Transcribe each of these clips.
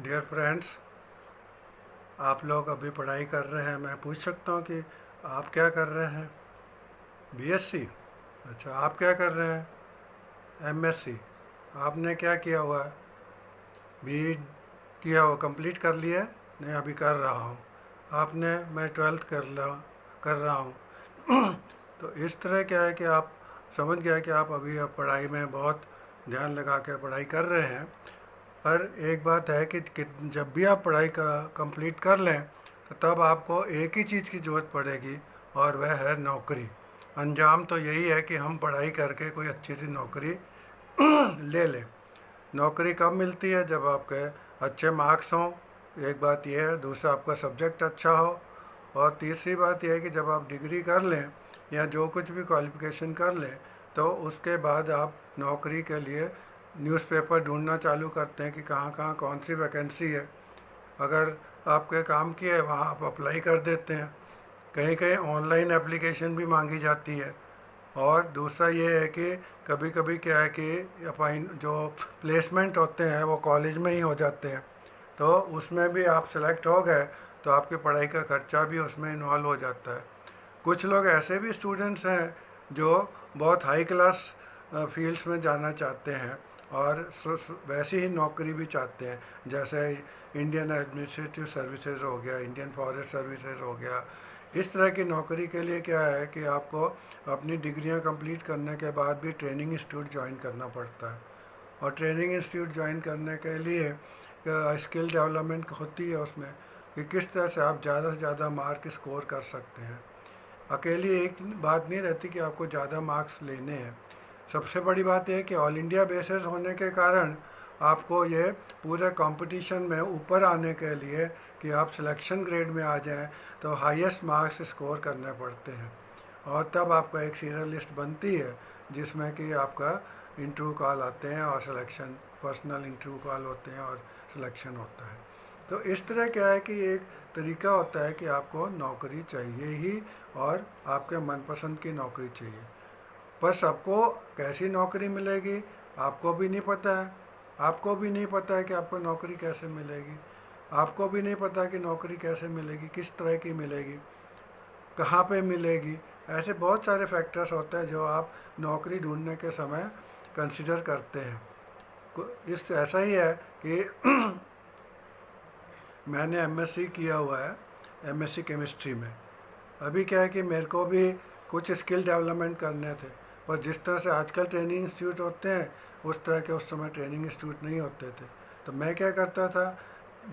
Dear friends, आप लोग अभी पढ़ाई कर रहे हैं। मैं पूछ सकता हूँ कि आप क्या कर रहे हैं? बीएससी। अच्छा, आप क्या कर रहे हैं? एमएससी। आपने क्या किया हुआ है? बी किया हुआ कंप्लीट कर लिया है? नहीं, अभी कर रहा हूँ। आपने मैं ट्वेल्थ कर रहा हूँ। तो इस तरह क्या है कि आप समझ गया कि आप अभी अब पढ़ाई में बहुत ध्यान लगा के पढ़ाई कर रहे हैं। पर एक बात है कि जब भी आप पढ़ाई का कंप्लीट कर लें तो तब आपको एक ही चीज़ की ज़रूरत पड़ेगी, और वह है नौकरी। अंजाम तो यही है कि हम पढ़ाई करके कोई अच्छी सी नौकरी ले लें। नौकरी कब मिलती है? जब आपके अच्छे मार्क्स हों, एक बात यह है। दूसरा, आपका सब्जेक्ट अच्छा हो। और तीसरी बात यह है कि जब आप डिग्री कर लें या जो कुछ भी क्वालिफ़िकेशन कर लें, तो उसके बाद आप नौकरी के लिए न्यूज़पेपर ढूंढना चालू करते हैं कि कहाँ कहाँ कौन सी वैकेंसी है। अगर आपके काम की है वहाँ आप अप्लाई कर देते हैं। कहीं कहीं ऑनलाइन एप्लीकेशन भी मांगी जाती है। और दूसरा ये है कि कभी कभी क्या है कि अपन जो प्लेसमेंट होते हैं वो कॉलेज में ही हो जाते हैं। तो उसमें भी आप सेलेक्ट हो गए तो आपकी पढ़ाई का खर्चा भी उसमें इन्वॉल्व हो जाता है। कुछ लोग ऐसे भी स्टूडेंट्स हैं जो बहुत हाई क्लास फील्ड्स में जाना चाहते हैं और वैसी ही नौकरी भी चाहते हैं, जैसे इंडियन एडमिनिस्ट्रेटिव सर्विसेज हो गया, इंडियन फॉरेस्ट सर्विसेज हो गया। इस तरह की नौकरी के लिए क्या है कि आपको अपनी डिग्रियां कंप्लीट करने के बाद भी ट्रेनिंग इंस्टीट्यूट ज्वाइन करना पड़ता है। और ट्रेनिंग इंस्टीट्यूट ज्वाइन करने के लिए स्किल डेवलपमेंट होती है उसमें, कि किस तरह से आप ज़्यादा से ज़्यादा मार्क स्कोर कर सकते हैं। अकेली एक बात नहीं रहती कि आपको ज़्यादा मार्क्स लेने हैं। सबसे बड़ी बात यह है कि ऑल इंडिया बेसिस होने के कारण आपको ये पूरे कंपटीशन में ऊपर आने के लिए कि आप सिलेक्शन ग्रेड में आ जाएं तो हाईएस्ट मार्क्स स्कोर करने पड़ते हैं। और तब आपका एक सीरियल लिस्ट बनती है जिसमें कि आपका इंटरव्यू कॉल आते हैं और सिलेक्शन, पर्सनल इंटरव्यू कॉल होते हैं और सिलेक्शन होता है। तो इस तरह क्या है कि एक तरीका होता है कि आपको नौकरी चाहिए ही, और आपके मनपसंद की नौकरी चाहिए। पर सबको कैसी नौकरी मिलेगी आपको भी नहीं पता है। आपको भी नहीं पता है कि आपको नौकरी कैसे मिलेगी। आपको भी नहीं पता कि नौकरी कैसे मिलेगी, किस तरह की मिलेगी, कहाँ पे मिलेगी। ऐसे बहुत सारे फैक्टर्स होते हैं जो आप नौकरी ढूंढने के समय कंसिडर करते हैं। इस ऐसा ही है कि मैंने एमएससी किया हुआ है, एमएससी केमिस्ट्री में। अभी क्या है कि मेरे को भी कुछ स्किल डेवलपमेंट करने थे, पर जिस तरह से आजकल ट्रेनिंग इंस्टीट्यूट होते हैं उस तरह के उस समय ट्रेनिंग इंस्टीट्यूट नहीं होते थे। तो मैं क्या करता था,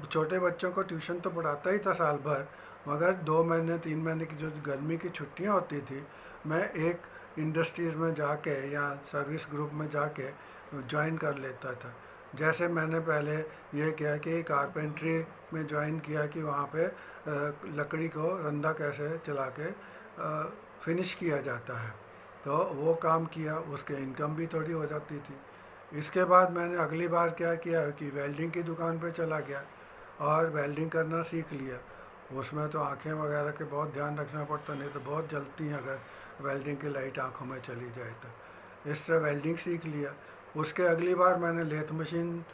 छोटे बच्चों को ट्यूशन तो पढ़ाता ही था साल भर, मगर 2 महीने 3 महीने की जो गर्मी की छुट्टियां होती थी, मैं एक इंडस्ट्रीज़ में जाके या सर्विस ग्रुप में जाके ज्वाइन कर लेता था। जैसे मैंने पहले ये किया कि कारपेंट्री में ज्वाइन किया कि वहाँ पे लकड़ी को रंदा कैसे चला के फिनिश किया जाता है, तो वो काम किया, उसके इनकम भी थोड़ी हो जाती थी। इसके बाद मैंने अगली बार क्या किया कि वेल्डिंग की दुकान पे चला गया और वेल्डिंग करना सीख लिया। उसमें तो आंखें वगैरह के बहुत ध्यान रखना पड़ता, नहीं तो बहुत जलती हैं अगर वेल्डिंग की लाइट आंखों में चली जाए तो। इस तरह वेल्डिंग सीख लिया। उसके अगली बार मैंने लेथ मशीन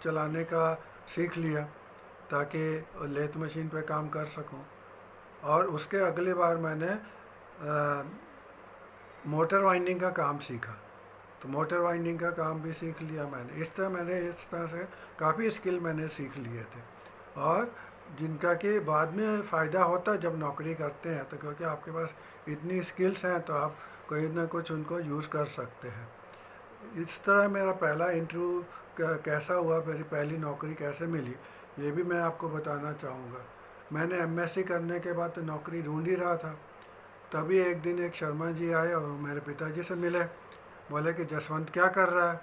चलाने का सीख लिया ताकि लेथ मशीन पे काम कर सकूं। और उसके अगली बार मैंने मोटर वाइंडिंग का काम सीखा, तो मोटर वाइंडिंग का काम भी सीख लिया मैंने। इस तरह से काफ़ी स्किल मैंने सीख लिए थे, और जिनका कि बाद में फ़ायदा होता है जब नौकरी करते हैं, तो क्योंकि आपके पास इतनी स्किल्स हैं तो आप कोई ना कुछ उनको यूज़ कर सकते हैं। इस तरह मेरा पहला इंटरव्यू कैसा हुआ, मेरी पहली नौकरी कैसे मिली, ये भी मैं आपको बताना चाहूँगा। मैंने एमएससी करने के बाद तो नौकरी ढूंढ ही रहा था। तभी एक दिन एक शर्मा जी आए और मेरे पिताजी से मिले। बोले कि जसवंत क्या कर रहा है?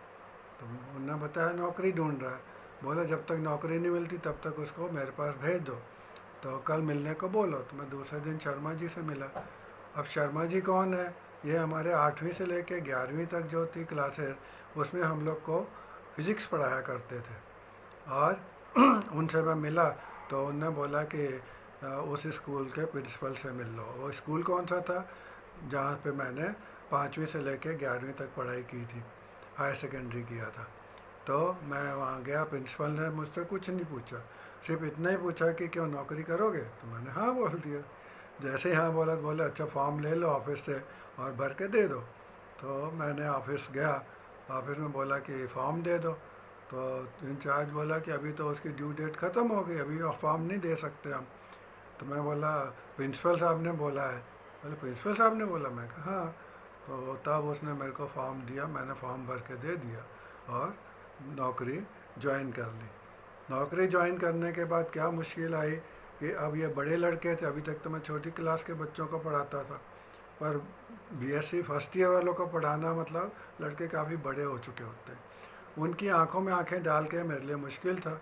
तो उन्होंने बताया नौकरी ढूंढ रहा है। बोले जब तक नौकरी नहीं मिलती तब तक उसको मेरे पास भेज दो, तो कल मिलने को बोलो। तो मैं दूसरे दिन शर्मा जी से मिला। अब शर्मा जी कौन है? ये हमारे 8वीं से लेके 11वीं तक जो थी क्लासेस, उसमें हम लोग को फिज़िक्स पढ़ाया करते थे। और उनसे मैं मिला तो उन्होंने बोला कि उस स्कूल के प्रिंसिपल से मिल लो। वो स्कूल कौन सा था? जहाँ पे मैंने 5वीं से लेके 11वीं तक पढ़ाई की थी, हायर सेकेंडरी किया था। तो मैं वहाँ गया, प्रिंसिपल ने मुझसे कुछ नहीं पूछा, सिर्फ इतना ही पूछा कि क्यों नौकरी करोगे, तो मैंने हाँ बोल दिया। जैसे ही हाँ बोला तो बोले अच्छा फॉर्म ले लो ऑफिस से और भर के दे दो। तो मैंने ऑफिस गया, ऑफिस में बोला कि फॉर्म दे दो। तो इंचार्ज बोला कि अभी तो उसकी ड्यू डेट ख़त्म हो गई, अभी फॉर्म नहीं दे सकते हम। तो मैं बोला प्रिंसिपल साहब ने बोला है। बोले प्रिंसिपल साहब ने बोला, मैं कहा हाँ। तो तब उसने मेरे को फॉर्म दिया, मैंने फॉर्म भर के दे दिया और नौकरी ज्वाइन कर ली। नौकरी ज्वाइन करने के बाद क्या मुश्किल आई कि अब ये बड़े लड़के थे, अभी तक तो मैं छोटी क्लास के बच्चों को पढ़ाता था, पर बीएससी फर्स्ट ईयर वालों को पढ़ाना मतलब लड़के काफ़ी बड़े हो चुके होते हैं। उनकी आंखों में आंखें डाल के मेरे लिए मुश्किल था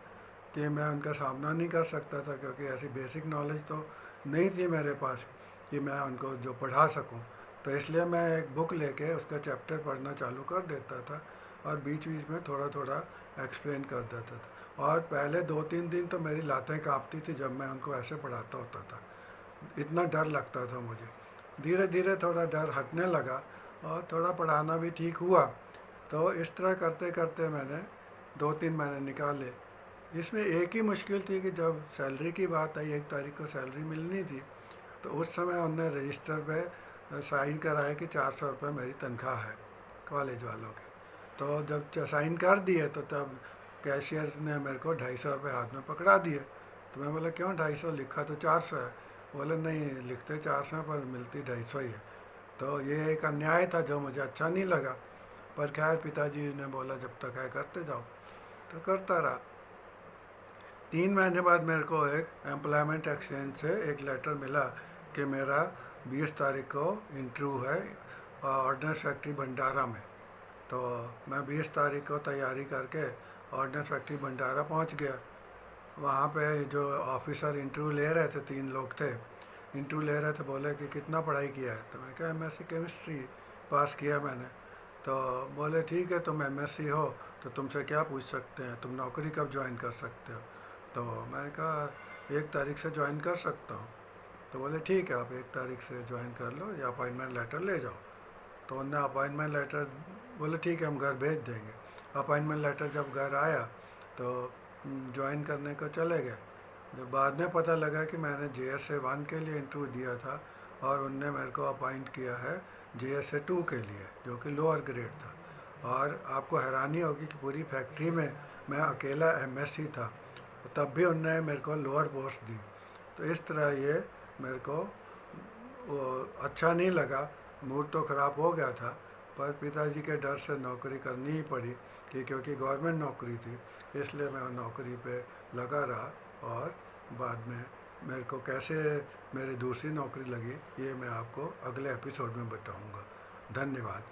कि मैं उनका सामना नहीं कर सकता था, क्योंकि ऐसी बेसिक नॉलेज तो नहीं थी मेरे पास कि मैं उनको जो पढ़ा सकूं। तो इसलिए मैं एक बुक लेके उसका चैप्टर पढ़ना चालू कर देता था और बीच बीच में थोड़ा थोड़ा एक्सप्लेन कर देता था। और पहले 2-3 दिन तो मेरी लातें काँपती थी जब मैं उनको ऐसे पढ़ाता होता था, इतना डर लगता था मुझे। धीरे धीरे थोड़ा डर हटने लगा और थोड़ा पढ़ाना भी ठीक हुआ। तो इस तरह करते करते मैंने 2-3 महीने निकाले। इसमें एक ही मुश्किल थी कि जब सैलरी की बात आई, 1 तारीख को सैलरी मिलनी थी, तो उस समय उनने रजिस्टर पे साइन कराया कि 400 रुपये मेरी तनख्वाह है कॉलेज वालों के। तो जब साइन कर दिए तो तब कैशियर ने मेरे को 250 रुपये हाथ में पकड़ा दिए। तो मैं बोला क्यों 250, लिखा तो 400 है। बोले नहीं, लिखते 400 पर मिलती 250 ही है। तो ये एक अन्याय था जो मुझे अच्छा नहीं लगा, पर खैर पिताजी ने बोला जब तक है करते जाओ, तो करता रहा। 3 महीने बाद मेरे को एक एम्प्लॉयमेंट एक्सचेंज से एक लेटर मिला कि मेरा 20 तारीख को इंटरव्यू है ऑर्डिनेंस फैक्ट्री भंडारा में। तो मैं 20 तारीख को तैयारी करके ऑर्डिनेंस फैक्ट्री भंडारा पहुंच गया। वहाँ पे जो ऑफिसर इंटरव्यू ले रहे थे, 3 लोग थे इंटरव्यू ले रहे थे, बोले कि कितना पढ़ाई किया है। तो मैं कहा एमएससी केमिस्ट्री पास किया मैंने। तो बोले ठीक है, तुम एमएससी हो तो तुमसे क्या पूछ सकते हैं, तुम नौकरी कब ज्वाइन कर सकते हो। तो मैंने कहा 1 तारीख से ज्वाइन कर सकता हूँ। तो बोले ठीक है, आप 1 तारीख से ज्वाइन कर लो, या अपॉइंटमेंट लेटर ले जाओ। तो उनने अपॉइंटमेंट लेटर, बोले ठीक है हम घर भेज देंगे। अपॉइंटमेंट लेटर जब घर आया तो ज्वाइन करने को चले गए। जब बाद में पता लगा कि मैंने JSA 1 के लिए इंटरव्यू दिया था और उनने मेरे को अपॉइंट किया है JSA 2 के लिए, जो कि लोअर ग्रेड था। और आपको हैरानी होगी कि पूरी फैक्ट्री में मैं अकेला एमएससी था, तब भी उनने मेरे को लोअर पोस्ट दी। तो इस तरह ये मेरे को वो अच्छा नहीं लगा, मूड तो ख़राब हो गया था, पर पिताजी के डर से नौकरी करनी ही पड़ी कि क्योंकि गवर्नमेंट नौकरी थी, इसलिए मैं नौकरी पे लगा रहा। और बाद में मेरे को कैसे मेरी दूसरी नौकरी लगी ये मैं आपको अगले एपिसोड में बताऊंगा। धन्यवाद।